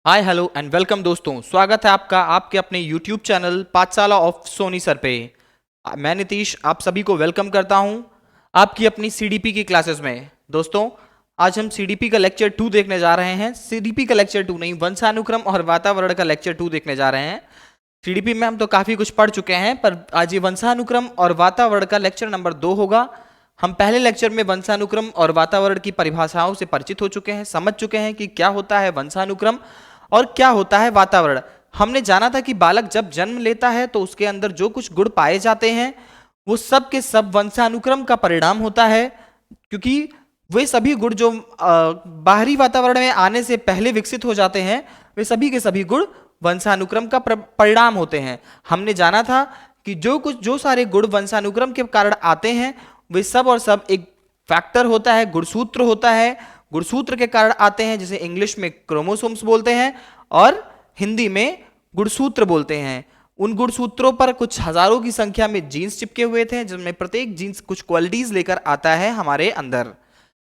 Hi hello and welcome दोस्तों, स्वागत है आपका आपके अपने YouTube चैनल पाठशाला ऑफ सोनी सर पे। मैं नीतीश आप सभी को वेलकम करता हूं आपकी अपनी सीडीपी की क्लासेस में। दोस्तों, आज हम सीडीपी का लेक्चर 2 देखने जा रहे हैं। सीडीपी का लेक्चर 2 नहीं, वंशानुक्रम और वातावरण का लेक्चर 2 देखने जा रहे हैं। सीडीपी में हम तो काफ़ी कुछ पढ़ चुके हैं, पर आज ये वंशानुक्रम और वातावरण का लेक्चर नंबर 2 होगा। हम पहले लेक्चर में वंशानुक्रम और वातावरण की परिभाषाओं से परिचित हो चुके हैं, समझ चुके हैं कि क्या होता है वंशानुक्रम और क्या होता है वातावरण। हमने जाना था कि बालक जब जन्म लेता है तो उसके अंदर जो कुछ गुण पाए जाते हैं वो सब के सब वंशानुक्रम का परिणाम होता है, क्योंकि वे सभी गुण जो बाहरी वातावरण में आने से पहले विकसित हो जाते हैं वे सभी के सभी गुण वंशानुक्रम का परिणाम होते हैं। हमने जाना था कि जो सारे गुण वंशानुक्रम के कारण आते हैं वे सब और सब एक फैक्टर होता है, गुणसूत्र होता है। गुणसूत्र के कारण आते हैं, जिसे इंग्लिश में क्रोमोसोम्स बोलते हैं और हिंदी में गुणसूत्र बोलते हैं। उन गुणसूत्रों पर कुछ हजारों की संख्या में जीन्स चिपके हुए थे, जिनमें प्रत्येक जीन्स कुछ क्वालिटीज लेकर आता है हमारे अंदर।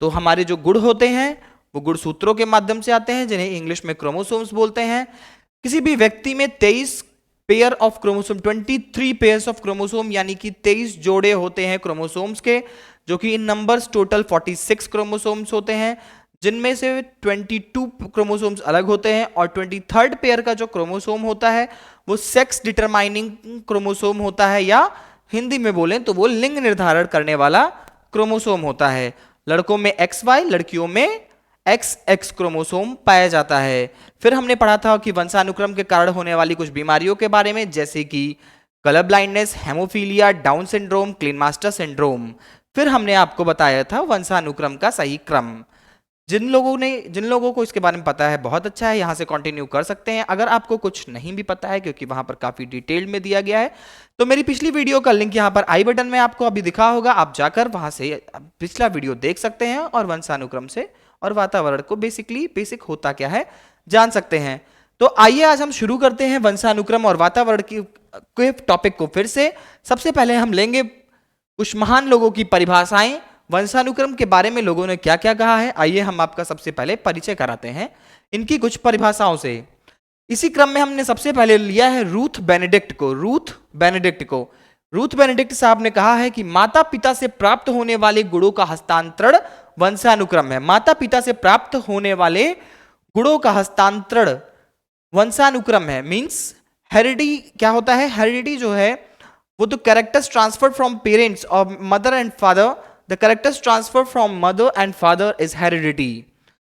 तो हमारे जो गुण होते हैं वो गुणसूत्रों के माध्यम से आते हैं, जिन्हें इंग्लिश में क्रोमोसोम्स बोलते हैं। किसी भी व्यक्ति में 23 pair of chromosome 23 pairs of chromosome यानी कि 23 जोड़े होते हैं क्रोमोसोम्स के, जो कि इन नंबर्स टोटल 46 क्रोमोसोम्स होते हैं, जिनमें से 22 क्रोमोसोम्स अलग होते हैं और 23rd पेयर का जो क्रोमोसोम होता है वो सेक्स डिटरमाइनिंग क्रोमोसोम होता है, या हिंदी में बोलें तो वो लिंग निर्धारण करने वाला क्रोमोसोम होता है। लड़कों में XY, लड़कियों में XX क्रोमोसोम पाया जाता है। फिर हमने पढ़ा था कि वंशानुक्रम के कारण होने वाली कुछ बीमारियों के बारे में, जैसे कि colour blindness, haemophilia, down syndrome, क्लीनमास्टर सिंड्रोम। फिर हमने आपको बताया था वंशानुक्रम का सही क्रम। जिन लोगों को इसके बारे में पता है बहुत अच्छा है, यहाँ से कंटिन्यू कर सकते हैं। अगर आपको कुछ नहीं भी पता है, क्योंकि वहां पर काफी डिटेल में दिया गया है, तो मेरी पिछली वीडियो का लिंक यहाँ पर आई बटन में आपको अभी दिखा होगा, आप जाकर वहां से पिछला वीडियो देख सकते हैं और वंशानुक्रम से और वातावरण को बेसिक होता क्या है जान सकते हैं। तो आइए आज हम शुरू करते हैं वंशानुक्रम और वातावरण के टॉपिक को। फिर से सबसे पहले हम लेंगे कुछ महान लोगों की परिभाषाएं। वंशानुक्रम के बारे में लोगों ने क्या क्या कहा है, आइए हम आपका सबसे पहले परिचय कराते हैं इनकी कुछ परिभाषाओं से। इसी क्रम में हमने सबसे पहले लिया है रूथ बेनेडिक्ट साहब ने कहा है कि माता पिता से प्राप्त होने वाले गुणों का हस्तांतरण वंशानुक्रम है। माता पिता से प्राप्त होने वाले गुणों का हस्तांतरण वंशानुक्रम है। मींस हेरिडिटी क्या होता है? हेरिडिटी जो है वो तो कैरेक्टर्स ट्रांसफर फ्रॉम पेरेंट्स और mother and father, the characters transfer from mother and father is heredity.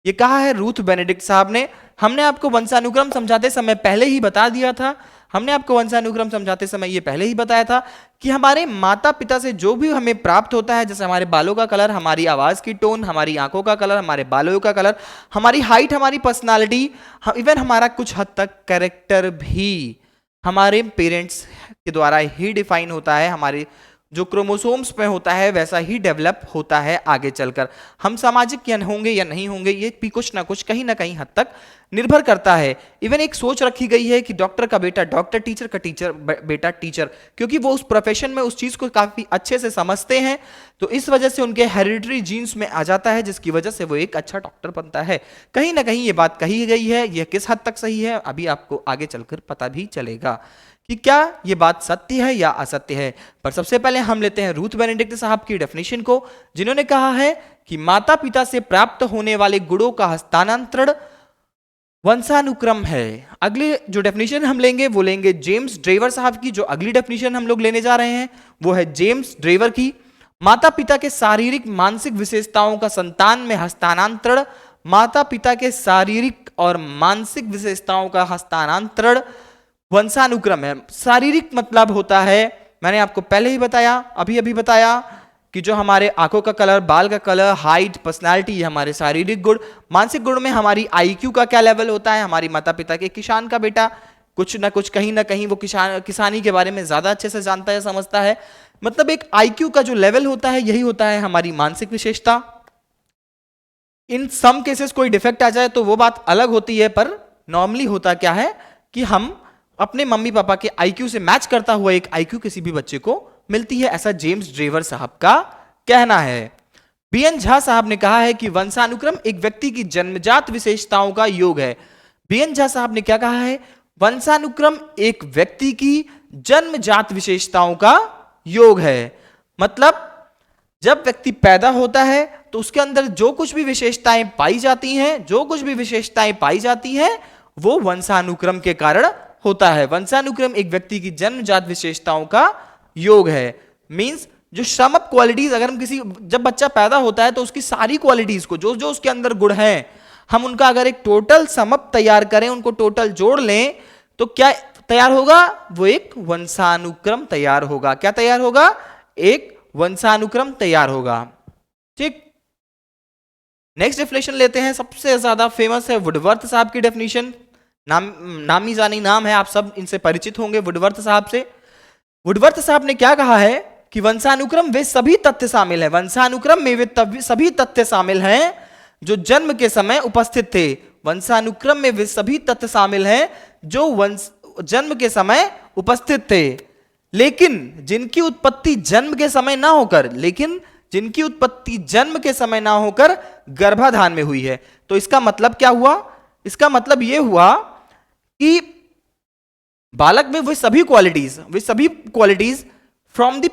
ये कहा है रूथ बेनेडिक्ट साहब ने। हमने आपको वंशानुक्रम समझाते समय पहले ही बता दिया था, हमने आपको वंशानुक्रम समझाते समय ये पहले ही बताया था कि हमारे माता पिता से जो भी हमें प्राप्त होता है, जैसे हमारे बालों का कलर, हमारी आवाज की टोन, हमारी आंखों का कलर, हमारे बालों का कलर, हमारी हाइट, हमारी पर्सनालिटी, इवन हमारा कुछ हद तक कैरेक्टर भी हमारे पेरेंट्स के द्वारा ही डिफाइन होता है। हमारे जो क्रोमोसोम्स में होता है वैसा ही डेवलप होता है आगे चलकर। हम सामाजिक या होंगे या नहीं होंगे, ये भी कुछ ना कुछ कहीं ना कहीं हद तक निर्भर करता है। इवन एक सोच रखी गई है कि डॉक्टर का बेटा डॉक्टर, टीचर का टीचर बेटा टीचर, क्योंकि वो उस प्रोफेशन में उस चीज को काफी अच्छे से समझते हैं, तो इस वजह से उनके हेरिडिटरी जीन्स में आ जाता है, जिसकी वजह से वो एक अच्छा डॉक्टर बनता है। कहीं ना कहीं ये बात कही गई है, यह किस हद तक सही है अभी आपको आगे चलकर पता भी चलेगा कि क्या ये बात सत्य है या असत्य है। पर सबसे पहले हम लेते हैं रूथ बेनेडिक्ट साहब की डेफिनेशन को, जिन्होंने कहा है कि माता पिता से प्राप्त होने वाले गुणों का हस्तांतरण वंशानुक्रम है। अगली जो डेफिनेशन हम लेंगे वो लेंगे जेम्स ड्रेवर साहब की। जो अगली डेफिनेशन हम लोग लेने जा रहे हैं वो है जेम्स ड्रेवर की। माता पिता के शारीरिक मानसिक विशेषताओं का संतान में हस्तांतरण, माता पिता के शारीरिक और मानसिक विशेषताओं का हस्तांतरण वंशानुक्रम है। शारीरिक मतलब होता है, मैंने आपको पहले ही बताया, अभी बताया कि जो हमारे आंखों का कलर, बाल का कलर, हाइट, पर्सनालिटी, ये हमारे शारीरिक गुण। मानसिक गुण में हमारी IQ का क्या लेवल होता है। हमारी माता पिता के किसान का बेटा कुछ ना कुछ कहीं ना कहीं वो किसानी के बारे में ज्यादा अच्छे से जानता है, समझता है। मतलब एक IQ का जो लेवल होता है यही होता है हमारी मानसिक विशेषता। इन सम केसेस कोई डिफेक्ट आ जाए तो वो बात अलग होती है, पर नॉर्मली होता क्या है कि हम अपने मम्मी पापा के IQ से मैच करता हुआ एक IQ किसी भी बच्चे को मिलती है, ऐसा जेम्स ड्रेवर साहब का कहना है। BN झा साहब ने कहा है कि वंशानुक्रम एक व्यक्ति की जन्मजात विशेषताओं का योग है। बीएन झा साहब ने क्या कहा है? वंशानुक्रम एक व्यक्ति की जन्मजात विशेषताओं का योग है। मतलब जब व्यक्ति पैदा होता है तो उसके अंदर जो कुछ भी विशेषताएं पाई जाती हैं, जो कुछ भी विशेषताएं पाई जाती हैं, वो वंशानुक्रम के कारण होता है। वंशानुक्रम एक व्यक्ति की जन्मजात विशेषताओं का योग है। मींस जो सम अप क्वालिटीज, अगर हम जब बच्चा पैदा होता है तो उसकी सारी क्वालिटीज को, जो जो उसके अंदर गुण हैं, हम उनका अगर एक टोटल सम अप तैयार करें, उनको टोटल जोड़ लें, तो क्या तैयार होगा? वो एक वंशानुक्रम तैयार होगा। क्या तैयार होगा? एक वंशानुक्रम तैयार होगा। ठीक, नेक्स्ट डेफिनेशन लेते हैं। सबसे ज्यादा फेमस है वुडवर्थ साहब की डेफिनेशन। नामी जानी नाम है, आप सब इनसे परिचित होंगे वुडवर्थ साहब से। वुडवर्थ साहब ने क्या कहा है कि वंशानुक्रम वे सभी तथ्य शामिल हैं, वंशानुक्रम में वे सभी तथ्य शामिल हैं जो जन्म के समय उपस्थित थे। वंशानुक्रम में वे सभी तथ्य शामिल हैं जो जन्म के समय उपस्थित थे, लेकिन जिनकी उत्पत्ति जन्म के समय ना होकर, लेकिन जिनकी उत्पत्ति जन्म के समय ना होकर गर्भाधान में हुई है। तो इसका मतलब क्या हुआ? इसका मतलब यह हुआ कि बालक में वे सभी क्वालिटीज फ्रॉम द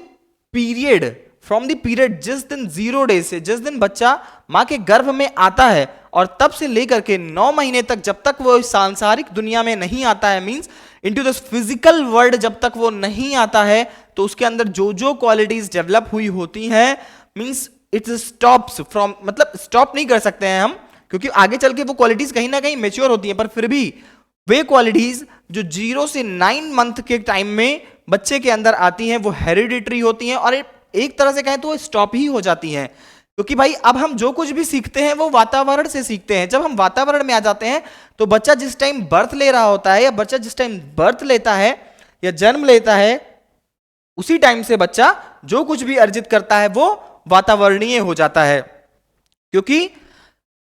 पीरियड जिस दिन 0 डेज से, जिस दिन बच्चा मां के गर्भ में आता है और तब से लेकर के 9 महीने तक, जब तक वो सांसारिक दुनिया में नहीं आता है, means into this physical world जब तक वो नहीं आता है, तो उसके अंदर जो जो क्वालिटीज डेवलप हुई होती हैं, मींस इट स्टॉप्स फ्रॉम, मतलब स्टॉप नहीं कर सकते हैं हम, क्योंकि आगे चल के वो क्वालिटीज कहीं ना कहीं मेच्योर होती हैं, पर फिर भी वे क्वालिटीज जो 0 से 9 मंथ के टाइम में बच्चे के अंदर आती हैं, वो हेरिडिटरी होती हैं और एक तरह से कहें तो वो स्टॉप ही हो जाती हैं। क्योंकि भाई अब हम जो कुछ भी सीखते हैं वो वातावरण से सीखते हैं। जब हम वातावरण में आ जाते हैं तो बच्चा जिस टाइम बर्थ ले रहा होता है, या बच्चा जिस टाइम बर्थ लेता है या जन्म लेता है, उसी टाइम से बच्चा जो कुछ भी अर्जित करता है वो वातावरणीय हो जाता है। क्योंकि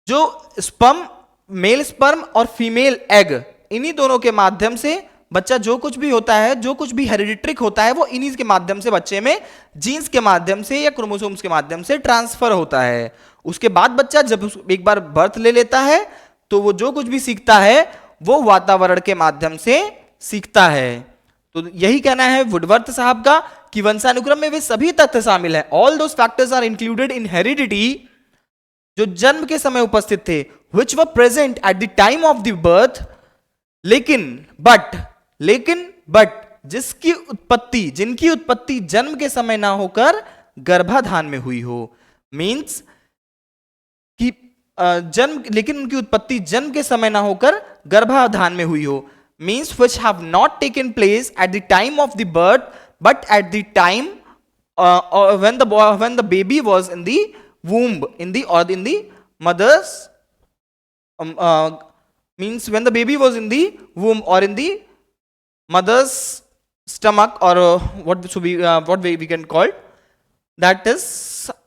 जो स्पर्म, मेल स्पर्म और फीमेल एग, इन्हीं दोनों के माध्यम से बच्चा जो कुछ भी होता है, जो कुछ भी हेरिडिट्रिक होता है, वो इन्हीं के माध्यम से बच्चे में जीन्स के माध्यम से या क्रोमोसोम्स के माध्यम से ट्रांसफर होता है। उसके बाद बच्चा जब एक बार बर्थ ले लेता है तो वो जो कुछ भी सीखता है वो वातावरण के माध्यम से सीखता है। तो यही कहना है वुडवर्थ साहब का कि वंशानुक्रम में वे सभी तथ्य शामिल हैं, all those factors are included in heredity, जो जन्म के समय उपस्थित थे, which were present at the time of the birth, लेकिन बट जिनकी उत्पत्ति जन्म के समय ना होकर गर्भाधान में हुई हो, मींस कि लेकिन उनकी उत्पत्ति जन्म के समय ना होकर गर्भाधान में हुई हो, means which have not taken place at the time of the birth but at the time when the baby was in the womb, in the mother's means when the baby was in the womb or in the mother's stomach, or what we can call, that is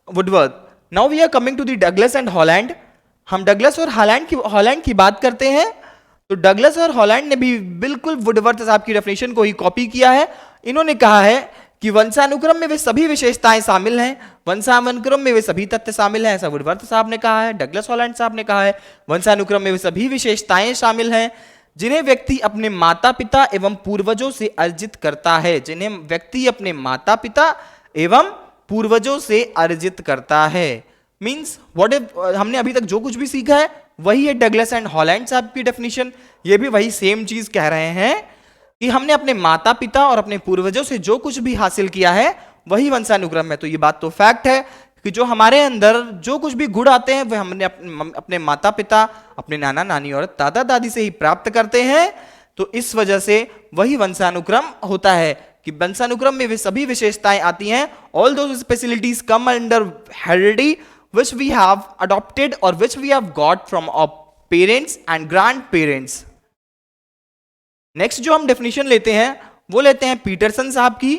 Woodworth. Now we are coming to the Douglas and Holland. हम Douglas और Holland की बात करते हैं तो Douglas और Holland ने भी बिल्कुल वुडवर्थ साहब की डेफिनेशन को ही कॉपी किया है। इन्होंने कहा है कि वंशानुक्रम में वे सभी विशेषताएं शामिल हैं, वंशानुक्रम में वे सभी तथ्य शामिल हैं, ऐसा वुडवर्थ साहब ने कहा है। डगलस हॉलैंड साहब ने कहा है वंशानुक्रम में वे सभी विशेषताएं शामिल हैं जिन्हें व्यक्ति अपने माता पिता एवं पूर्वजों से अर्जित करता है, जिन्हें व्यक्ति अपने माता पिता एवं पूर्वजों से अर्जित करता है। मींस हमने अभी तक जो कुछ भी सीखा है वही है डगलस एंड हॉलैंड साहब की डेफिनेशन। ये भी वही सेम चीज कह रहे हैं कि हमने अपने माता पिता और अपने पूर्वजों से जो कुछ भी हासिल किया है वही वंशानुक्रम है। तो ये बात तो फैक्ट है कि जो हमारे अंदर जो कुछ भी गुण आते हैं वह हमने अपने माता पिता, अपने नाना नानी और दादा दादी से ही प्राप्त करते हैं। तो इस वजह से वही वंशानुक्रम होता है कि वंशानुक्रम में वे सभी विशेषताएं आती हैं। All those specialities come under heredity which we have adopted or which we have got from our parents and grandparents. Next जो हम डेफिनेशन लेते हैं वो लेते हैं पीटरसन साहब की।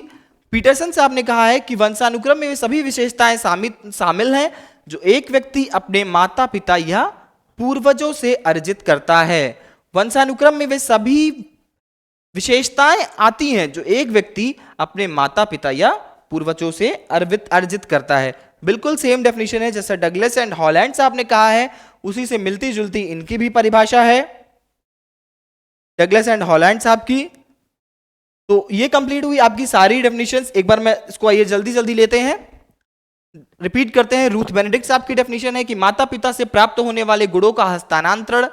पीटरसन साहब ने कहा है कि वंशानुक्रम में वे सभी विशेषताएं शामिल हैं जो एक व्यक्ति अपने माता पिता या पूर्वजों से अर्जित करता है। वंशानुक्रम में वे सभी विशेषताएं आती हैं जो एक व्यक्ति अपने माता पिता या पूर्वजों से अर्जित करता है। बिल्कुल सेम डेफिनेशन है जैसा डगलस एंड हॉलैंड साहब ने कहा है, उसी से मिलती जुलती इनकी भी परिभाषा है। डगलस एंड हॉलैंड साहब की। तो ये कंप्लीट हुई आपकी सारी डेफिनेशंस। एक बार मैं इसको आइए जल्दी जल्दी लेते हैं, रिपीट करते हैं। रूथ बेनेडिक्ट साहब की डेफिनेशन है कि माता पिता से प्राप्त होने वाले गुणों का हस्तांतरण।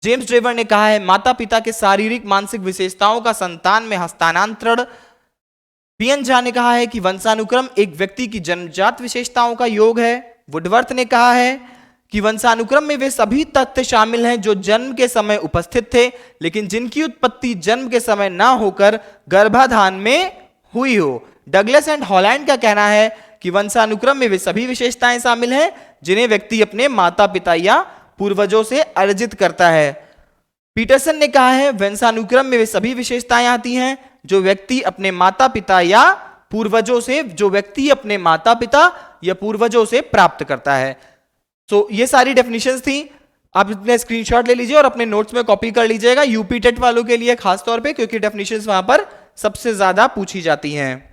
जेम्स ड्रेवर ने कहा है माता पिता के शारीरिक मानसिक विशेषताओं का संतान में हस्तांतरण। पियन झा ने कहा है कि वंशानुक्रम एक व्यक्ति की जन्मजात विशेषताओं का योग है। वुडवर्थ ने कहा है कि वंशानुक्रम में वे सभी तथ्य शामिल हैं जो जन्म के समय उपस्थित थे, लेकिन जिनकी उत्पत्ति जन्म के समय ना होकर गर्भाधान में हुई हो। डगलस एंड हॉलैंड का कहना है कि वंशानुक्रम में वे सभी विशेषताएं शामिल हैं जिन्हें व्यक्ति अपने माता पिता या पूर्वजों से अर्जित करता है। पीटरसन ने कहा है वंशानुक्रम में वे सभी विशेषताएं आती हैं जो व्यक्ति अपने माता पिता या पूर्वजों से प्राप्त करता है। सो ये सारी डेफिनेशंस थी। आप अपने स्क्रीनशॉट ले लीजिए और अपने नोट्स में कॉपी कर लीजिएगा, यूपी टेट वालों के लिए खास तौर पे, क्योंकि डेफिनेशंस वहां पर सबसे ज्यादा पूछी जाती हैं।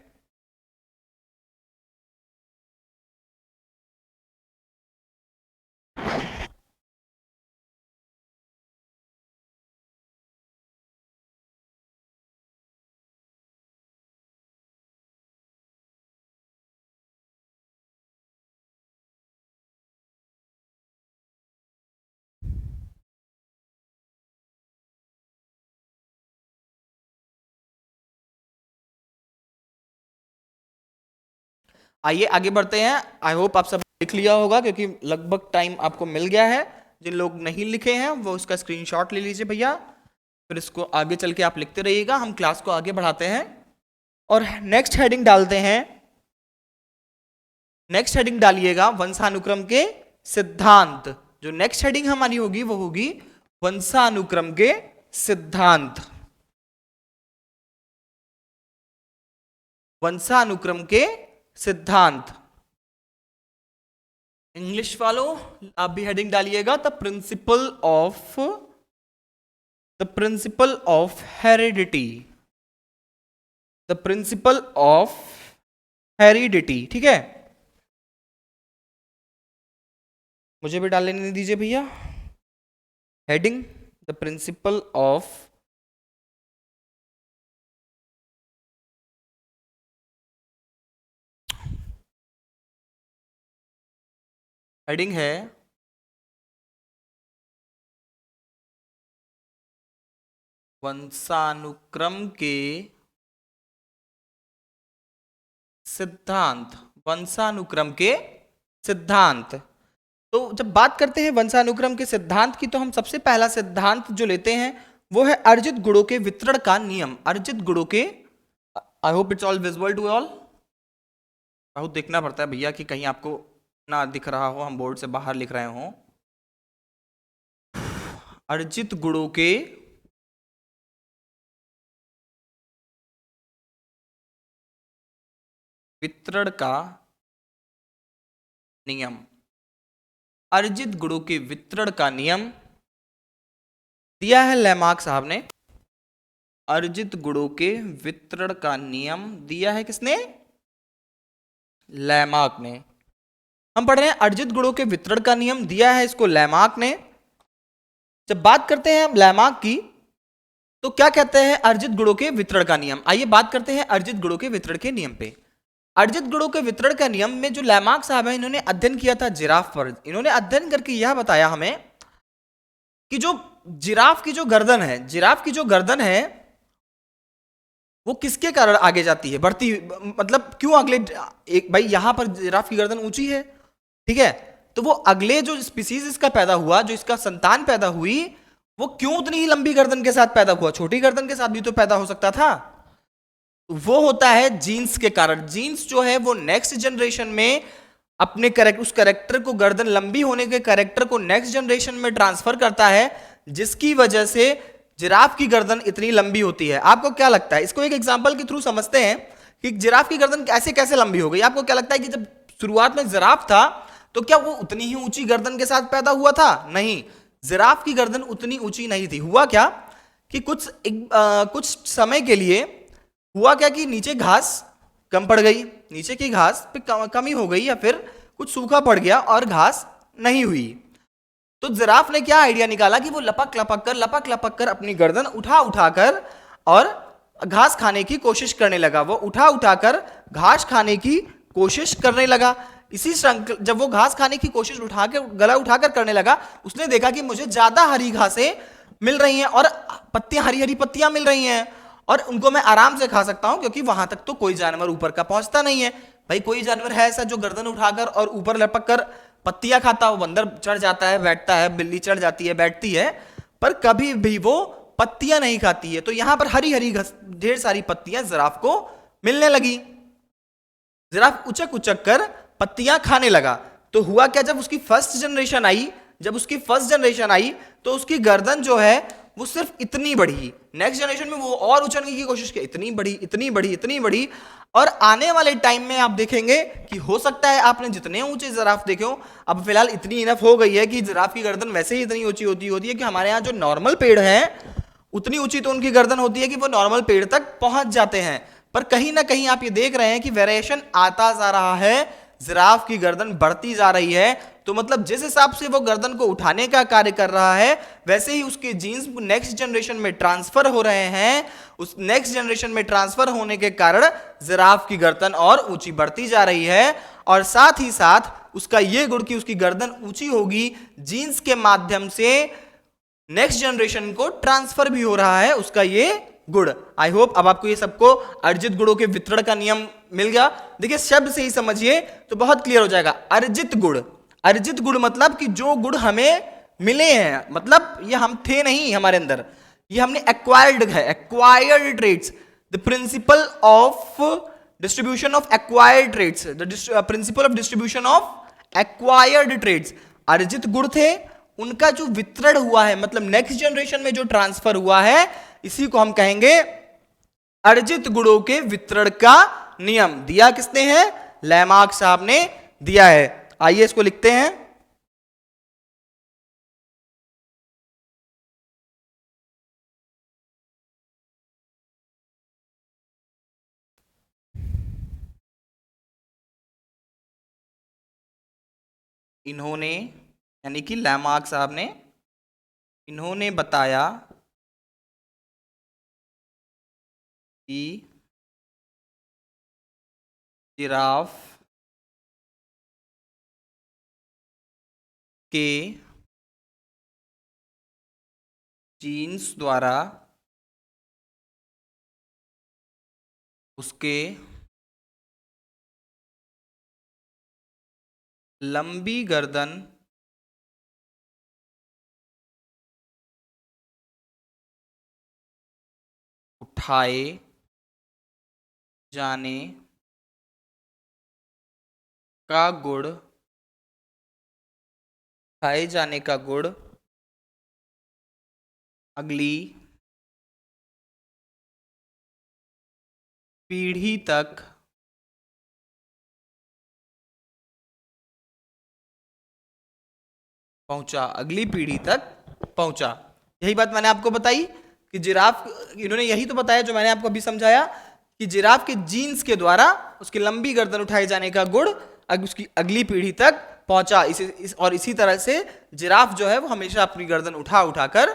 आइए आगे बढ़ते हैं। आई होप आप सब लिख लिया होगा, क्योंकि लगभग टाइम आपको मिल गया है। जिन लोग नहीं लिखे हैं वो उसका स्क्रीनशॉट ले लीजिए भैया, फिर इसको आगे चल के आप लिखते रहिएगा। हम क्लास को आगे बढ़ाते हैं और नेक्स्ट हेडिंग डालते हैं। नेक्स्ट हेडिंग डालिएगा वंशानुक्रम के सिद्धांत। जो नेक्स्ट हेडिंग हमारी होगी वो होगी वंशानुक्रम के सिद्धांत। वंशानुक्रम के सिद्धांत। इंग्लिश वालों आप भी हेडिंग डालिएगा the principle of heredity. The principle of heredity, ठीक है। मुझे भी डाल लेने दीजिए भैया heading the principle of heading है वंशानुक्रम के सिद्धांत। वंशानुक्रम के सिद्धांत। तो जब बात करते हैं वंशानुक्रम के सिद्धांत की, तो हम सबसे पहला सिद्धांत जो लेते हैं वो है अर्जित गुणों के वितरण का नियम। अर्जित गुणों के, I hope it's all visual to all. बहुत देखना पड़ता है भैया कि कहीं आपको ना दिख रहा हो, हम बोर्ड से बाहर लिख रहे हो। अर्जित गुणों के वितरण का नियम। अर्जित गुणों के वितरण का नियम दिया है लैमार्क साहब ने। अर्जित गुणों के वितरण का नियम दिया है किसने? लैमार्क ने। हम पढ़ रहे हैं अर्जित गुणों के वितरण का नियम, दिया है इसको लैमार्क ने। जब बात करते हैं हम लैमार्क की, तो क्या कहते हैं अर्जित गुणों के वितरण का नियम। आइए बात करते हैं अर्जित गुणों के वितरण के नियम पे। अर्जित गुणों के वितरण का नियम में जो लैमार्क साहब है, इन्होंने अध्ययन किया था जिराफ पर। इन्होंने अध्ययन करके यह बताया हमें कि जो जिराफ की जो गर्दन है, जिराफ की जो गर्दन है वो किसके कारण आगे जाती है, बढ़ती, मतलब क्यों अगले एक, भाई यहां पर जिराफ की गर्दन ऊंची है, ठीक है, तो वो अगले जो स्पीसीज इसका पैदा हुआ, जो इसका संतान पैदा हुई, वो क्यों उतनी ही लंबी गर्दन के साथ पैदा हुआ? छोटी गर्दन के साथ भी तो पैदा हो सकता था। वो होता है जीन्स के कारण। जीन्स जो है वो नेक्स्ट जनरेशन में अपने उस कैरेक्टर को, गर्दन लंबी होने के कैरेक्टर को नेक्स्ट जनरेशन में ट्रांसफर करता है, जिसकी वजह से जिराफ की गर्दन इतनी लंबी होती है। आपको क्या लगता है? इसको एक एग्जांपल के थ्रू समझते हैं कि जिराफ की गर्दन कैसे कैसे लंबी हो गई। आपको क्या लगता है कि जब शुरुआत में जिराफ था तो क्या वो उतनी ही ऊंची गर्दन के साथ पैदा हुआ था? नहीं, जिराफ की गर्दन उतनी ऊंची नहीं थी। हुआ क्या कि कुछ समय के लिए हुआ क्या कि नीचे घास कम पड़ गई, नीचे की घास पे कमी हो गई, या फिर कुछ सूखा पड़ गया और घास नहीं हुई। तो जिराफ ने क्या आइडिया निकाला कि वो लपक लपक कर अपनी गर्दन उठा उठाकर और घास खाने की कोशिश करने लगा। वो उठा उठाकर घास खाने की कोशिश करने लगा। इसी जब वो घास खाने की कोशिश गला उठाकर करने लगा, उसने देखा कि मुझे ज्यादा हरी घासें मिल रही हैं और पत्तियां, हरी हरी पत्तियां मिल रही हैं और उनको मैं आराम से खा सकता हूं, क्योंकि वहां तक तो कोई जानवर ऊपर का पहुंचता नहीं है। भाई कोई जानवर है ऐसा जो गर्दन उठाकर और ऊपर लपक कर पत्तियां खाता हो? बंदर चढ़ जाता है, बैठता है, बिल्ली चढ़ जाती है, बैठती है, पर कभी भी वो पत्तियां नहीं खाती है। तो यहां पर हरी हरी ढेर सारी पत्तियां जिराफ को मिलने लगी। जिराफ उचक उचक कर पत्तियां खाने लगा। तो हुआ क्या, जब उसकी फर्स्ट जनरेशन आई तो उसकी गर्दन जो है वो सिर्फ इतनी बढ़ी। नेक्स्ट जनरेशन में वो और उछलने की कोशिश की, इतनी बड़ी इतनी बड़ी इतनी बड़ी। और आने वाले टाइम में आप देखेंगे कि हो सकता है आपने जितने ऊंचे जिराफ देखे हो, अब फिलहाल इतनी इनफ हो गई है कि जिराफ की गर्दन वैसे ही इतनी ऊंची होती है कि हमारे यहाँ जो नॉर्मल पेड़ है उतनी ऊंची तो उनकी गर्दन होती है कि वो नॉर्मल पेड़ तक पहुंच जाते हैं। पर कहीं ना कहीं आप ये देख रहे हैं कि वेरिएशन आता जा रहा है, जिराफ की गर्दन बढ़ती जा रही है। तो मतलब जिस हिसाब से वो गर्दन को उठाने का कार्य कर रहा है, वैसे ही उसके जीन्स नेक्स्ट जनरेशन में ट्रांसफर हो रहे हैं। उस नेक्स्ट जनरेशन में ट्रांसफर होने के कारण जिराफ की गर्दन और ऊंची बढ़ती जा रही है। और साथ ही साथ उसका ये गुण कि उसकी गर्दन ऊंची होगी, जीन्स के माध्यम से नेक्स्ट जनरेशन को ट्रांसफर भी हो रहा है उसका ये गुण। आई होप अब आपको ये सबको अर्जित गुणों के वितरण का नियम मिल गया। देखिए शब्द से ही समझिए तो बहुत क्लियर हो जाएगा। अर्जित गुण, अर्जित गुण मतलब कि जो गुण हमें मिले हैं, मतलब ये हम थे नहीं हमारे अंदर, ये हमने एक्वायर्ड है, acquired traits. The principle of distribution of acquired traits, the principle of distribution of acquired traits. अर्जित गुण थे, उनका जो वितरण हुआ है, मतलब नेक्स्ट जनरेशन में जो ट्रांसफर हुआ है, इसी को हम कहेंगे अर्जित गुणों के वितरण का नियम। दिया किसने है? लैमार्क साहब ने दिया है। आइए इसको लिखते हैं। इन्होंने, यानी कि लैमार्क साहब ने, इन्होंने बताया कि जिराफ के जीन्स द्वारा उसके लंबी गर्दन उठाए जाने का गुण, उठाए जाने का गुण अगली पीढ़ी तक पहुंचा, अगली पीढ़ी तक पहुंचा। यही बात मैंने आपको बताई कि जिराफ, इन्होंने यही तो बताया जो मैंने आपको अभी समझाया कि जिराफ के जीन्स के द्वारा उसकी लंबी गर्दन उठाए जाने का गुण उसकी अगली पीढ़ी तक पहुंचा। और इसी तरह से जिराफ जो है वो हमेशा अपनी गर्दन उठा उठाकर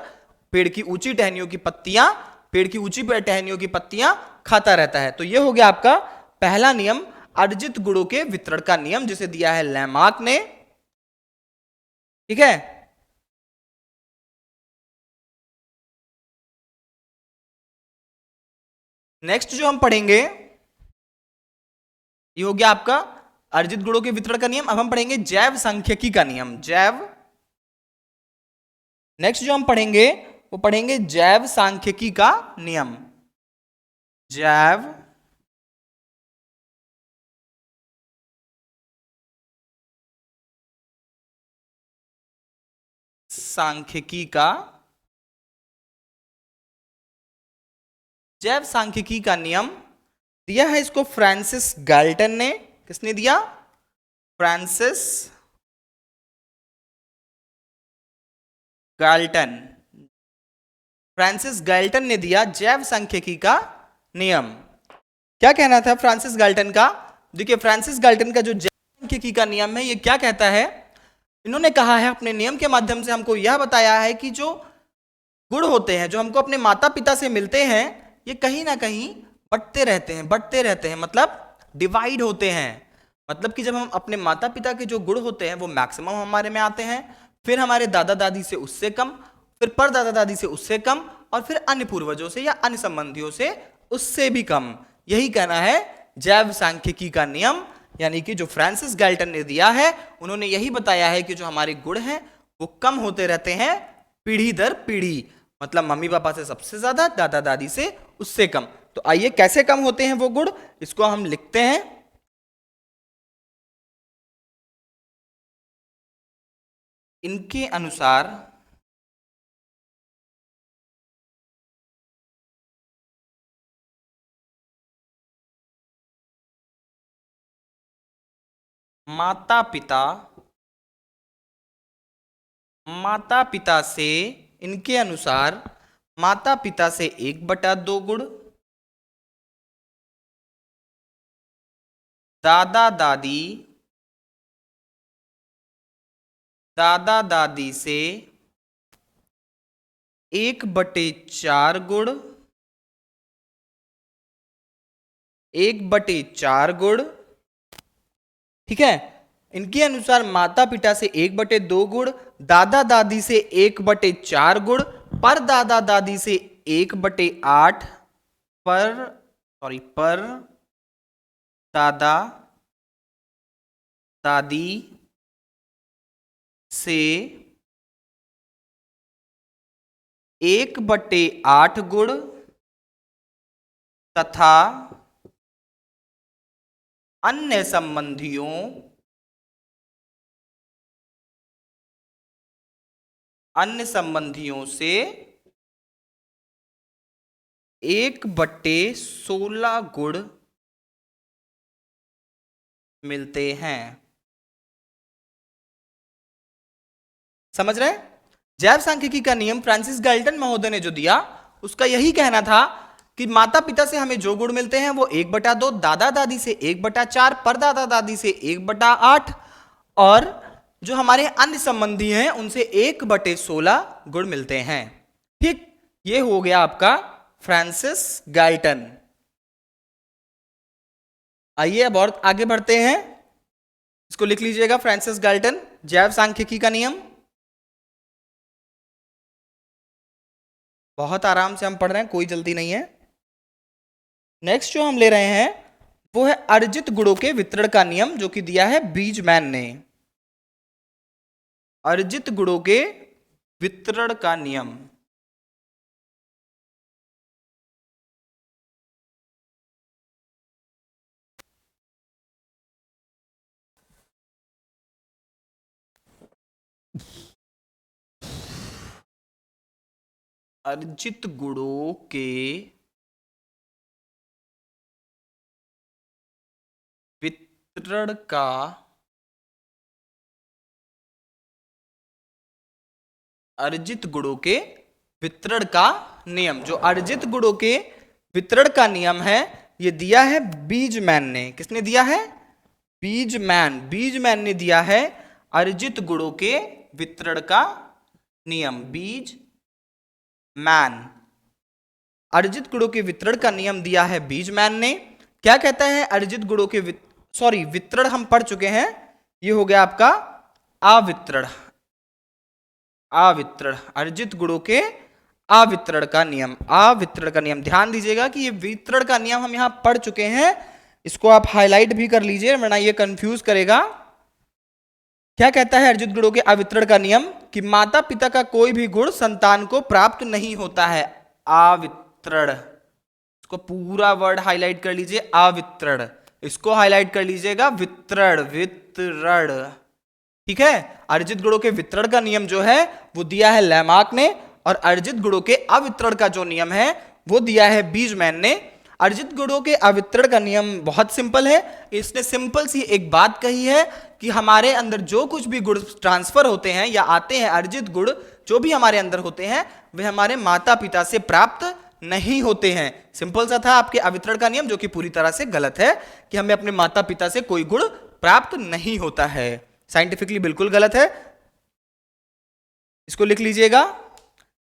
पेड़ की ऊंची टहनियों की पत्तियां, पेड़ की ऊंची टहनियों की पत्तियां खाता रहता है। तो ये हो गया आपका पहला नियम, अर्जित गुणों के वितरण का नियम, जिसे दिया है लैमार्क ने। ठीक है, नेक्स्ट जो हम पढ़ेंगे ये हो गया आपका अर्जित गुणों के वितरण का नियम। अब हम पढ़ेंगे जैव सांख्यिकी का नियम। नेक्स्ट जो हम पढ़ेंगे वो पढ़ेंगे जैव सांख्यिकी का नियम। जैव सांख्यिकी का, जैव सांख्यिकी का नियम दिया है इसको फ्रांसिस गाल्टन ने। किसने दिया? Francis Galton. फ्रांसिस गाल्टन ने दिया जैव सांख्यिकी का नियम। क्या कहना था फ्रांसिस गाल्टन का? देखिए फ्रांसिस गाल्टन का जो जैव सांख्यिकी का नियम है ये क्या कहता है इन्होंने कहा है अपने नियम के माध्यम से हमको यह बताया है कि जो गुण होते हैं जो हमको अपने माता पिता से मिलते हैं ये कहीं ना कहीं बढ़ते रहते हैं मतलब डिवाइड होते हैं। मतलब कि जब हम अपने माता पिता के जो गुण होते हैं वो मैक्सिमम हमारे में आते हैं, फिर हमारे दादा दादी से उससे कम, फिर परदादा दादी से उससे कम, और फिर अन्य पूर्वजों से या अन्य संबंधियों से उससे भी कम। यही कहना है जैव सांख्यिकी का नियम, यानी कि जो फ्रांसिस गैल्टन ने दिया है उन्होंने यही बताया है कि जो हमारे गुण हैं वो कम होते रहते हैं पीढ़ी दर पीढ़ी, मतलब मम्मी पापा से सबसे ज्यादा, दादा दादी से उससे कम। तो आइए कैसे कम होते हैं वो गुण, इसको हम लिखते हैं। इनके अनुसार माता पिता से, इनके अनुसार माता पिता से 1/2 गुण, दादा दादी से 1/4 गुण, 1/4 गुण। ठीक है, इनके अनुसार माता पिता से 1/2 गुण, दादा दादी से 1/4 गुण, पर दादा दादी से 1/8, पर दादा दादी से 1/8 गुण तथा अन्य संबंधियों से 1/16 गुण मिलते हैं। समझ रहे? जैव सांख्यिकी का नियम फ्रांसिस गैल्टन महोदय ने जो दिया उसका यही कहना था कि माता पिता से हमें जो गुण मिलते हैं वो 1/2, दादा दादी से 1/4, परदादा दादी से 1/8, और जो हमारे अन्य संबंधी हैं उनसे 1/16 गुण मिलते हैं। ठीक, ये हो गया आपका फ्रांसिस गैल्टन। आइए अब और आगे बढ़ते हैं, इसको लिख लीजिएगा, फ्रांसिस गैल्टन जैव सांख्यिकी का नियम। बहुत आराम से हम पढ़ रहे हैं, कोई जल्दी नहीं है। नेक्स्ट जो हम ले रहे हैं वो है अर्जित गुणों के वितरण का नियम, जो कि दिया है बीजमैन ने। अर्जित गुणों के वितरण का नियम। अर्जित गुणों के वितरण का अर्जित गुणों के वितरण का नियम, जो अर्जित गुणों के वितरण का नियम है ये दिया है बीजमैन ने। किसने दिया है? बीजमैन ने दिया है अर्जित गुणों के वितरण का नियम। बीजमैन अर्जित गुणों के वितरण का नियम दिया है बीजमैन ने। क्या कहता है अर्जित गुणों के वितरण हम पढ़ चुके हैं, ये हो गया आपका अवितरण। अर्जित गुणों के अवितरण का नियम। ध्यान दीजिएगा कि ये वितरण का नियम हम यहां पढ़ चुके हैं, इसको आप हाईलाइट भी कर लीजिए वरना ये कंफ्यूज करेगा। क्या कहता है अर्जित गुणों के अवितरण का नियम? कि माता पिता का कोई भी गुण संतान को प्राप्त नहीं होता है। अवितरण, इसको पूरा वर्ड हाईलाइट कर लीजिए, अवितरण। इसको हाईलाइट कर लीजिएगा, वितरण। ठीक है, अर्जित गुणों के वितरण का नियम जो है वो दिया है लैमार्क ने, और अर्जित गुणों के अवितरण का जो नियम है वो दिया है बीजमैन ने। अर्जित गुणों के अवितरण का नियम बहुत सिंपल है। इसने सिंपल सी एक बात कही है कि हमारे अंदर जो कुछ भी गुण ट्रांसफर होते हैं या आते हैं, अर्जित गुण जो भी हमारे अंदर होते हैं वे हमारे माता पिता से प्राप्त नहीं होते हैं। सिंपल सा था आपके अवितरण का नियम, जो कि पूरी तरह से गलत है कि हमें अपने माता पिता से कोई गुण प्राप्त नहीं होता है। साइंटिफिकली बिल्कुल गलत है। इसको लिख लीजिएगा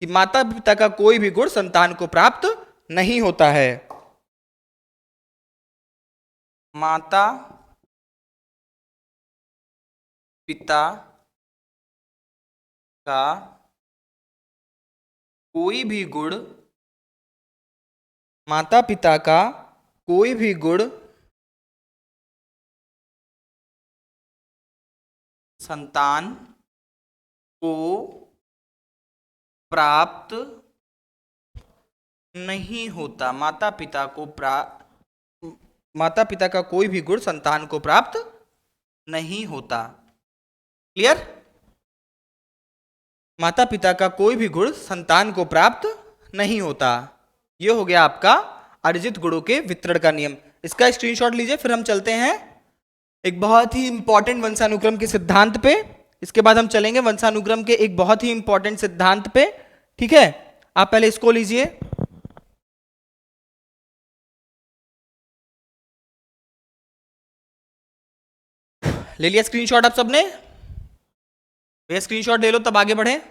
कि माता पिता का कोई भी गुण संतान को प्राप्त नहीं होता है। माता पिता का कोई भी गुण, माता पिता का कोई भी गुण संतान को प्राप्त नहीं होता। माता पिता का कोई भी गुण संतान को प्राप्त नहीं होता। क्लियर? माता पिता का कोई भी गुण संतान को प्राप्त नहीं होता। यह हो गया आपका अर्जित गुणों के वितरण का नियम। इसका स्क्रीनशॉट लीजिए, फिर हम चलते हैं एक बहुत ही इंपॉर्टेंट वंशानुक्रम के सिद्धांत पे। इसके बाद हम चलेंगे वंशानुक्रम के एक बहुत ही इंपॉर्टेंट सिद्धांत पे। ठीक है, आप पहले इसको लीजिए। ले लिया स्क्रीनशॉट आप सबने? भैया स्क्रीनशॉट ले लो तब आगे बढ़े।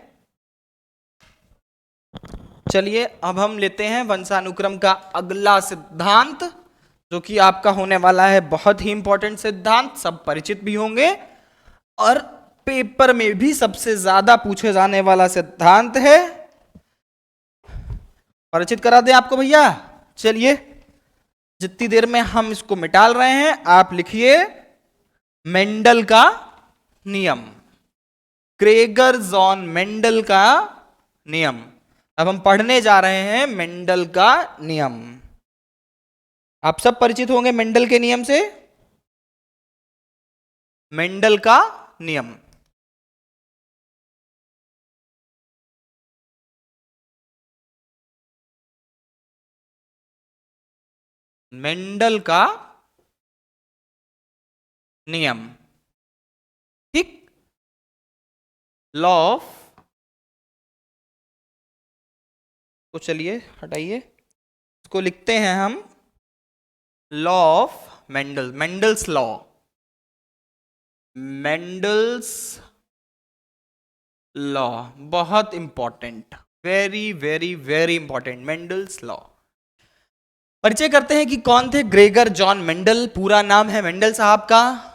चलिए अब हम लेते हैं वंशानुक्रम का अगला सिद्धांत, जो कि आपका होने वाला है बहुत ही इंपॉर्टेंट सिद्धांत, सब परिचित भी होंगे और पेपर में भी सबसे ज्यादा पूछे जाने वाला सिद्धांत है। परिचित करा दें आपको भैया। चलिए जितनी देर में हम इसको मिटाल रहे हैं, आप लिखिए मेंडल का नियम, ग्रेगर जॉन मेंडल का नियम। अब हम पढ़ने जा रहे हैं मेंडल का नियम। आप सब परिचित होंगे मेंडल के नियम से। मेंडल का नियम, मेंडल का नियम, ठीक। लॉ ऑफ, तो चलिए हटाइए, इसको लिखते हैं हम law of Mendel, Mendel's law, Mendel's law, बहुत important, very very very important, Mendel's law. परिचय करते हैं कि कौन थे ग्रेगर जॉन मेंडल। पूरा नाम है मेंडल साहब का,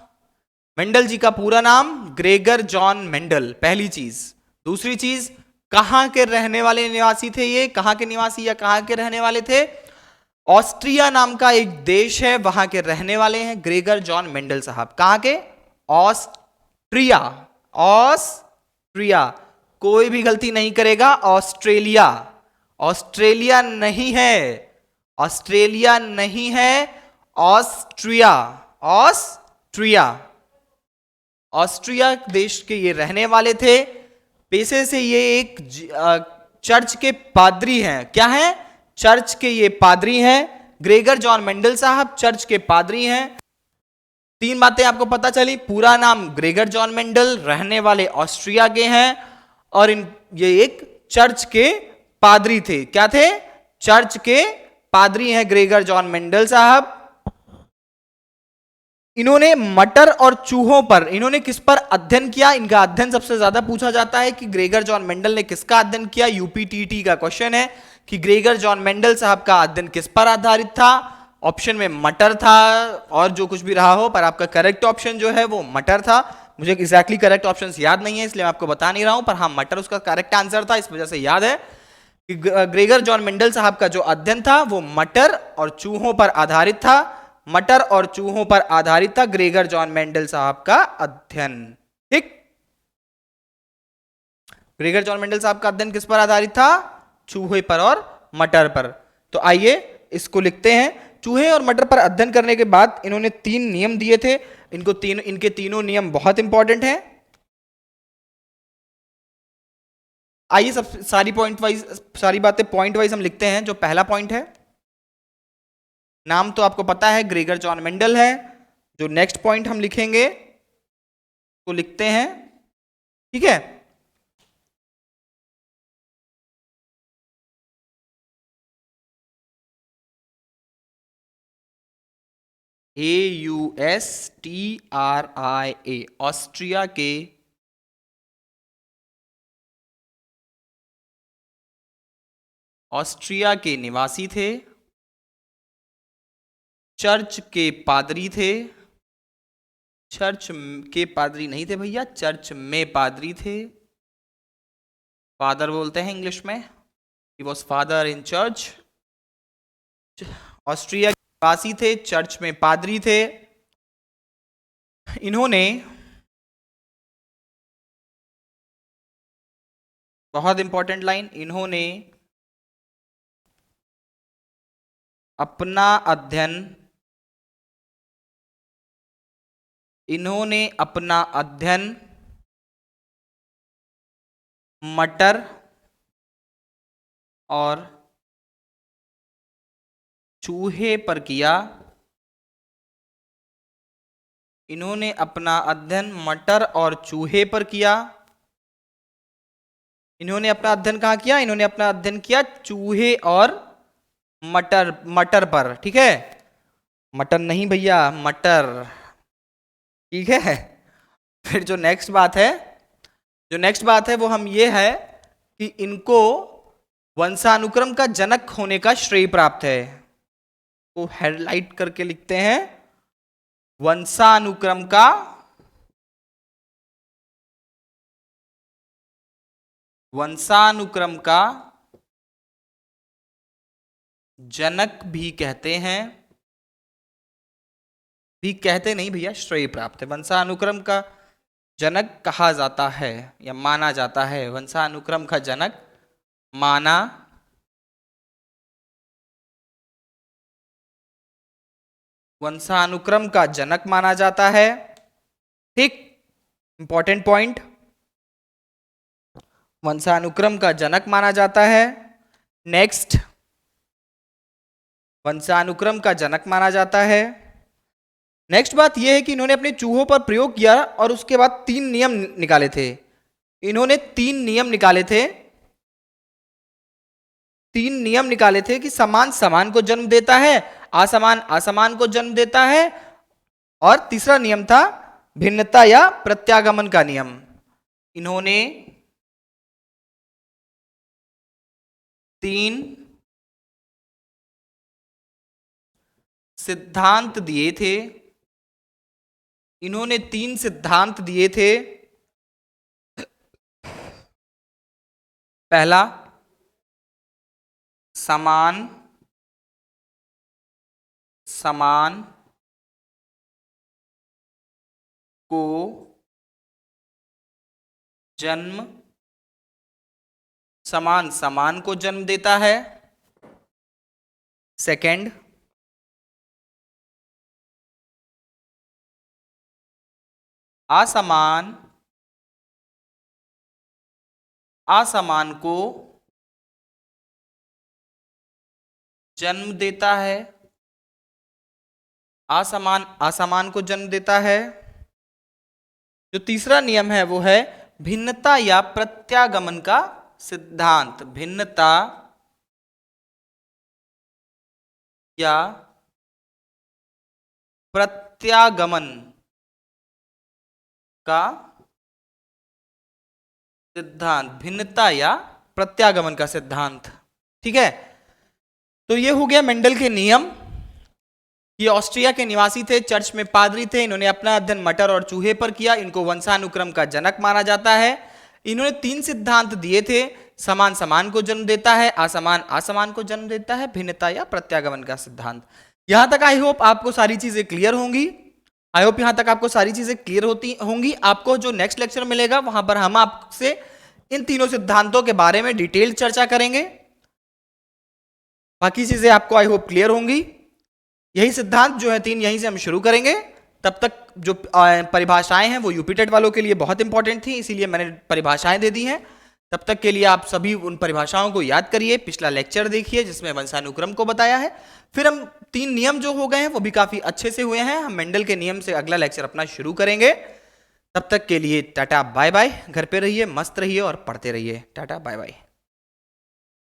मेंडल जी का पूरा नाम ग्रेगर जॉन मेंडल, पहली चीज। दूसरी चीज, कहां के रहने वाले निवासी थे ये, कहां के निवासी या कहां के रहने वाले थे? ऑस्ट्रिया नाम का एक देश है, वहां के रहने वाले हैं ग्रेगर जॉन मेंडल साहब। कहां के? ऑस्ट्रिया, ऑस्ट्रिया, कोई भी गलती नहीं करेगा। ऑस्ट्रेलिया, ऑस्ट्रेलिया नहीं है, ऑस्ट्रेलिया नहीं है, ऑस्ट्रिया, ऑस्ट्रिया, ऑस्ट्रिया देश के ये रहने वाले थे। पेशे से ये एक चर्च के पादरी हैं। क्या हैं? चर्च के ये पादरी हैं। ग्रेगर जॉन मेंडल साहब चर्च के पादरी हैं। तीन बातें आपको पता चली, पूरा नाम ग्रेगर जॉन मेंडल, रहने वाले ऑस्ट्रिया के हैं, और ये एक चर्च के पादरी थे। क्या थे? चर्च के पादरी हैं ग्रेगर जॉन मेंडल साहब। इन्होंने मटर और चूहों पर, इन्होंने किस पर अध्ययन किया? इनका अध्ययन सबसे ज्यादा पूछा जाता है कि ग्रेगर जॉन मेंडल ने किसका अध्ययन किया। यूपीटीटी का क्वेश्चन है कि ग्रेगर जॉन मेंडल साहब का अध्ययन किस पर आधारित था। ऑप्शन में मटर था और जो कुछ भी रहा हो, पर आपका करेक्ट ऑप्शन जो है वो मटर था। मुझे एग्जैक्टली करेक्ट ऑप्शन याद नहीं है इसलिए मैं आपको बता नहीं रहा हूं, पर हाँ मटर उसका करेक्ट आंसर था, इस वजह से याद है कि ग्रेगर जॉन मेंडल साहब का जो अध्ययन था वो मटर और चूहों पर आधारित था। मटर और चूहों पर आधारित था ग्रेगर जॉन मेंडल साहब का अध्ययन, ठीक। ग्रेगर जॉन मेंडल साहब का अध्ययन किस पर आधारित था? चूहे पर और मटर पर। तो आइए इसको लिखते हैं। चूहे और मटर पर अध्ययन करने के बाद इन्होंने तीन नियम दिए थे। इनके तीनों नियम बहुत इंपॉर्टेंट हैं। आइए सब सारी बातें पॉइंट वाइज हम लिखते हैं। जो पहला पॉइंट है, नाम तो आपको पता है ग्रेगर जॉन मेंडल है। जो नेक्स्ट पॉइंट हम लिखेंगे तो लिखते हैं, ठीक है, AUSTRIA, ऑस्ट्रिया के ऑस्ट्रिया के निवासी थे, चर्च के पादरी थे, चर्च के पादरी नहीं थे भैया, चर्च में पादरी थे, फादर बोलते हैं इंग्लिश में, he was father in church. Austria के निवासी थे, चर्च में पादरी थे। इन्होंने, बहुत इंपॉर्टेंट लाइन, इन्होंने अपना अध्ययन, मटर और चूहे पर किया। इन्होंने अपना अध्ययन मटर और चूहे पर किया। इन्होंने अपना अध्ययन कहाँ किया? इन्होंने अपना अध्ययन किया चूहे और मटर पर। ठीक है, मटर नहीं भैया, मटर। ठीक है। फिर जो नेक्स्ट बात है वो हम ये है कि इनको वंशानुक्रम का जनक होने का श्रेय प्राप्त है। वो हेडलाइट करके लिखते हैं, वंशानुक्रम का जनक भी कहते हैं, भी कहते नहीं भैया, श्रेय प्राप्त है। वंशानुक्रम का जनक कहा जाता है या माना जाता है, वंशानुक्रम का जनक माना वंशानुक्रम का जनक माना जाता है। ठीक, इंपॉर्टेंट पॉइंट, वंशानुक्रम का जनक माना जाता है। नेक्स्ट, वंशानुक्रम का जनक माना जाता है। नेक्स्ट बात यह है कि इन्होंने अपने चूहों पर प्रयोग किया और उसके बाद 3 नियम निकाले थे। इन्होंने 3 नियम निकाले थे कि समान समान को जन्म देता है, असमान असमान को जन्म देता है, और तीसरा नियम था भिन्नता या प्रत्यागमन का नियम। इन्होंने 3 सिद्धांत दिए थे। इन्होंने 3 सिद्धांत दिए थे। पहला, समान को जन्म, समान को जन्म देता है। सेकंड, असमान को जन्म देता है, असमान को जन्म देता है। जो तीसरा नियम है वो है भिन्नता या प्रत्यागमन का सिद्धांत। भिन्नता या प्रत्यागमन का सिद्धांत, भिन्नता या प्रत्यागमन का सिद्धांत। ठीक है, तो ये हो गया मेंडल के नियम। ये ऑस्ट्रिया के निवासी थे, चर्च में पादरी थे, इन्होंने अपना अध्ययन मटर और चूहे पर किया, इनको वंशानुक्रम का जनक माना जाता है। इन्होंने 3 सिद्धांत दिए थे, समान समान को जन्म देता है, असमान असमान को जन्म देता है, भिन्नता या प्रत्यागमन का सिद्धांत। यहां तक आई होप आपको सारी चीजें क्लियर होंगी। होंगी। आपको जो नेक्स्ट लेक्चर मिलेगा वहां पर हम आपसे इन तीनों सिद्धांतों के बारे में डिटेल चर्चा करेंगे। बाकी चीजें आपको आई होप क्लियर होंगी। यही सिद्धांत जो है 3, यहीं से हम शुरू करेंगे। तब तक जो परिभाषाएं हैं वो यूपी टेट वालों के लिए बहुत इंपॉर्टेंट थी, इसीलिए मैंने परिभाषाएं दे दी हैं। तब तक के लिए आप सभी उन परिभाषाओं को याद करिए, पिछला लेक्चर देखिए जिसमें वंशानुक्रम को बताया है। फिर हम 3 नियम जो हो गए हैं वो भी काफी अच्छे से हुए हैं। हम मेंडल के नियम से अगला लेक्चर अपना शुरू करेंगे। तब तक के लिए टाटा बाय बाय। घर पे रहिए, मस्त रहिए और पढ़ते रहिए। Tata bye bye.